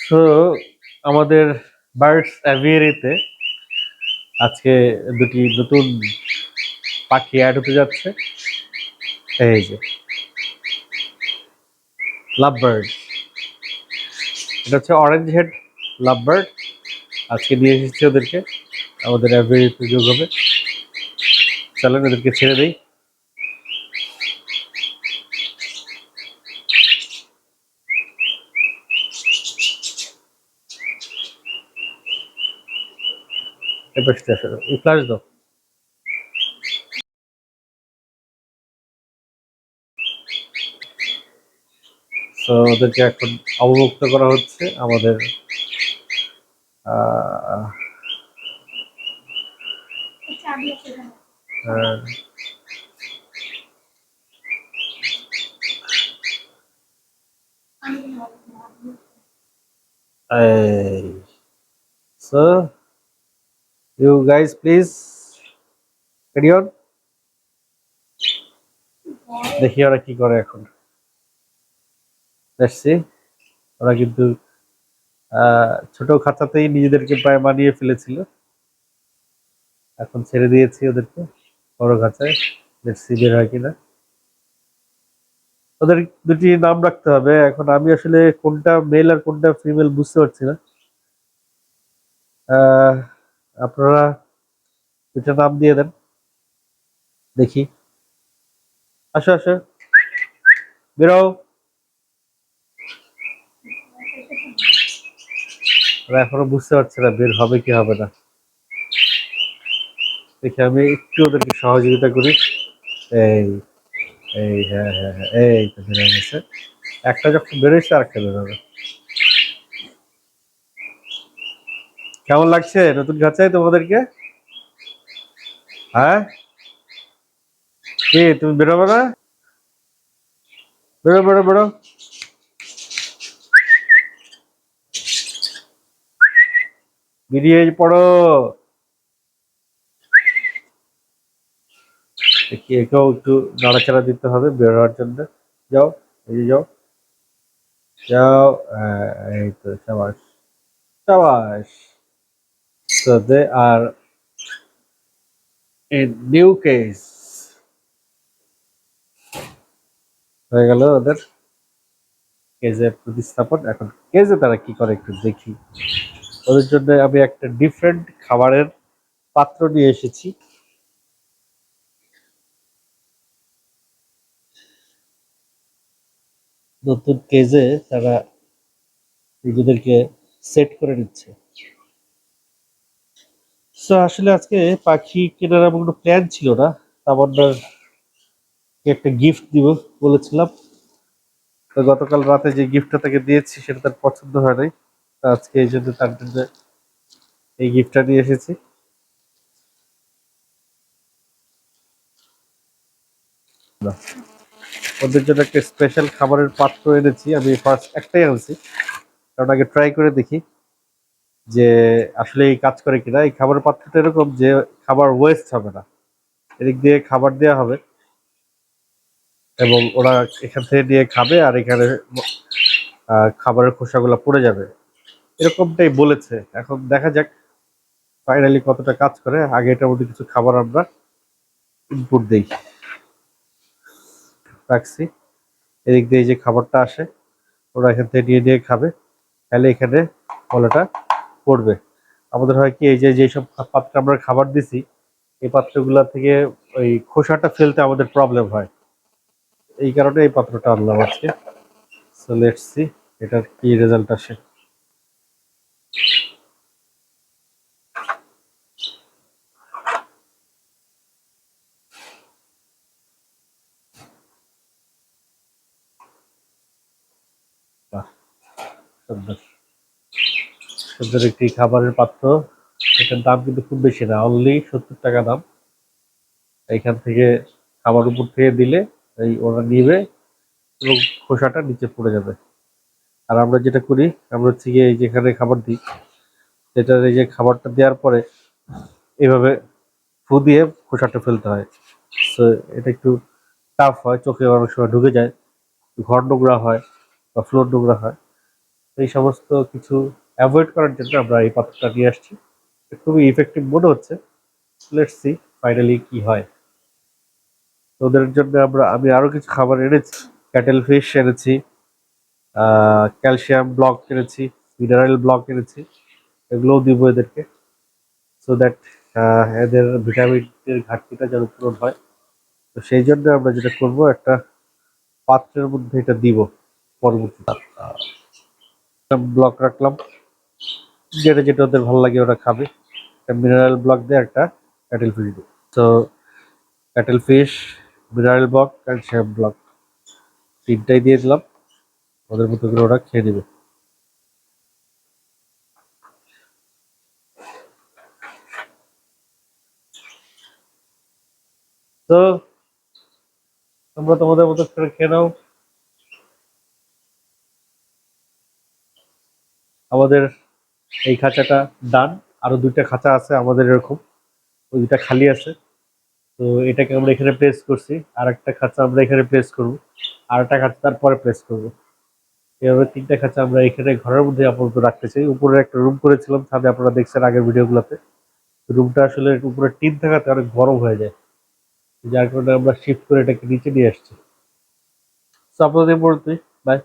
So আমাদের birds অ্যাভিয়ারিতে আজকে দুটি নতুন পাখি অ্যাড হতে যাচ্ছে। এই যে লাভ বার্ড, এটা হচ্ছে অরেঞ্জ হেড লাভ বার্ড। আজকে নিয়ে এসেছি ওদেরকে আমাদের অ্যাভিয়ারিতে যোগ হবে। চলেন ওদেরকে ছেড়ে দেই। ফ্ল্যাশ দাও। তো ওদেরকে এখন অবমুক্ত করা হচ্ছে আমাদের so you guys please carry on. দেখি ওরা কি করে এখন। দেখছি ওরা কিন্তু ছোট খাঁচাতেই নিজেদেরকে প্রায় মানিয়ে ফেলেছিল, এখন ছেড়ে দিয়েছি ওদেরকে বড় খাঁচায়। দেখছি বের হয় কিনা। ওদের দুটি নাম রাখতে হবে। এখন আমি আসলে কোনটা মেল আর কোনটা ফিমেল বুঝতে পারছি না। আপনারা দুটা নাম দিয়ে দেন দেখি। আসো আসো, বেরো। ওরা এখনো বুঝতে পারছে না বের হবে কি হবে না। দেখি আমি একটু ওদেরকে সহযোগিতা করি। এই এই হ্যাঁ হ্যাঁ হ্যাঁ, এই তো বের হয়ে গেছে। একটা যখন বেরোচ্ছে আর একটা বেরোবে। কেমন লাগছে নতুন খাঁচায় তোমাদেরকে? হ্যাঁ, কি তুমি বেরোবে না? বেরো বেরো বেরো। বেরিয়ে পড়ো। দেখি একেও একটু নাড়াচাড়া দিতে হবে বের হওয়ার জন্য। যাও, এই যে যাও যাও। এই তো সাবাস সাবাস। So they are in new case. হয়ে গেল ওদের কেজে প্রতিস্থাপন। এখন কেজে তারা কি করে একটু দেখি। ওদের জন্য আমি একটা ডিফারেন্ট খাবারের পাত্র নিয়ে এসেছি। নতুন কেজে তারা নিজেদেরকে সেট করে নিচ্ছে। সো আসলে আজকে পাখি কেনার এমন কোনো প্ল্যান ছিল না। তামান্নার একটা গিফট দিব বলেছিলাম, তো গতকাল রাতে যে গিফটটা তাকে দিয়েছি সেটা তার পছন্দ হয় নাই। তো আজকে এই জন্য তার জন্য এই গিফটটা নিয়ে এসেছি। ওদের জন্য একটা স্পেশাল খাবারের পাত্র এনেছি। আমি ফার্স্ট একটাই আনছি কারণ আগে ট্রাই করে দেখি যে আসলে এই কাজ করে কিনা। এই খাবারের পাত্রটা এরকম যে খাবার ওয়েস্ট হবে না, এদিক দিয়ে খাবার দেওয়া হবে এবং ওরা এখান থেকে নিয়ে খাবে আর এখানে খাবারের খোসাগুলো পড়ে যাবে, এরকমটাই বলেছে। এখন দেখা যাক ফাইনালি কতটা কাজ করে। আগে এটার মধ্যে কিছু খাবার আমরা ইনপুট দিই, রাখছি। এদিক দিয়ে যে খাবারটা আসে ওরা এখান থেকে নিয়ে নিয়ে খাবে, তাহলে এখানে ফলাটা পড়বে। আমাদের হয় কি এই যে যেসব পাত্রে আমরা খাবার দিছি এই পাত্রগুলা থেকে ওই খোসাটা ফেলতে আমাদের প্রবলেম হয়, এই কারণে এই পাত্রটা আনলাম আজকে। সো লেটস সি এটার কি রেজাল্ট আসে। সুন্দর সুন্দর একটি খাবারের পাত্র। এটার দাম কিন্তু খুব বেশি না, অনলি 70 টাকা দাম। এইখান থেকে খাবার উপর থেকে দিলে এই ওরা নিবে এবং খোসাটা নিচে পড়ে যাবে। আর আমরা যেটা করি আমরা হচ্ছে গিয়ে এই যেখানে খাবার দিই সেটার এই যে খাবারটা দেওয়ার পরে এইভাবে ফু দিয়ে খোসাটা ফেলতে হয়। সো এটা একটু টাফ হয়, চোখে অনেক সময় ঢুকে যায়, ঘর নোংরা হয় বা ফ্লোর নোংরা হয়। এই সমস্ত কিছু অ্যাভয়েড করার জন্য আমরা এই পাত্রটা নিয়ে আসছি। খুবই ইফেক্টিভ মনে হচ্ছে। লেটস সি ফাইনালি কি হয়। তো ওদের জন্য আমি আরো কিছু খাবার এনেছি। ক্যাটেল ফিশ এনেছি, ক্যালসিয়াম ব্লক এনেছি, মিনারেল ব্লক এনেছি। এগুলোও দিব এদেরকে, সো দ্যাট এদের ভিটামিনের ঘাটতিটা যেন পূরণ হয়। তো সেই জন্য আমরা যেটা করব, একটা পাত্রের মধ্যে এটা দিব পরবর্তীতে। ব্লক রাখলাম, যেটা যেটা ওদের ভালো লাগে ওরা খাবে। একটা মিনারেল ব্লক দিয়ে একটা ক্যাটেল ফিশ দিই। তো cattle fish, mineral block, calcium block, তিনটাই দিয়ে দিলাম। ওদের মতো করে ওরা খেয়ে নেবে। তো তোমরা তোমাদের মতো করে খেয়ে নাও। আমাদের এই খাঁচাটা ডান। আরো দুইটা খাঁচা আছে আমাদের এরকম, ওই দুইটা খালি আছে। তো এটাকে আমরা এখানে প্লেস করছি, আর একটা খাঁচা আমরা এখানে প্লেস করবো, আর একটা খাঁচা তারপরে প্লেস করবো। এভাবে তিনটা খাঁচা আমরা এখানে ঘরের মধ্যে আপাতত রাখতে চাই। উপরে একটা রুম করেছিলাম ছাদে, আপনারা দেখছেন আগের ভিডিওগুলোতে। রুমটা আসলে উপরে টিন থাকাতে অনেক গরম হয়ে যায়, যার কারণে আমরা শিফট করে এটাকে নিচে নিয়ে আসছি। তো আপনাদের পড়তে বাই।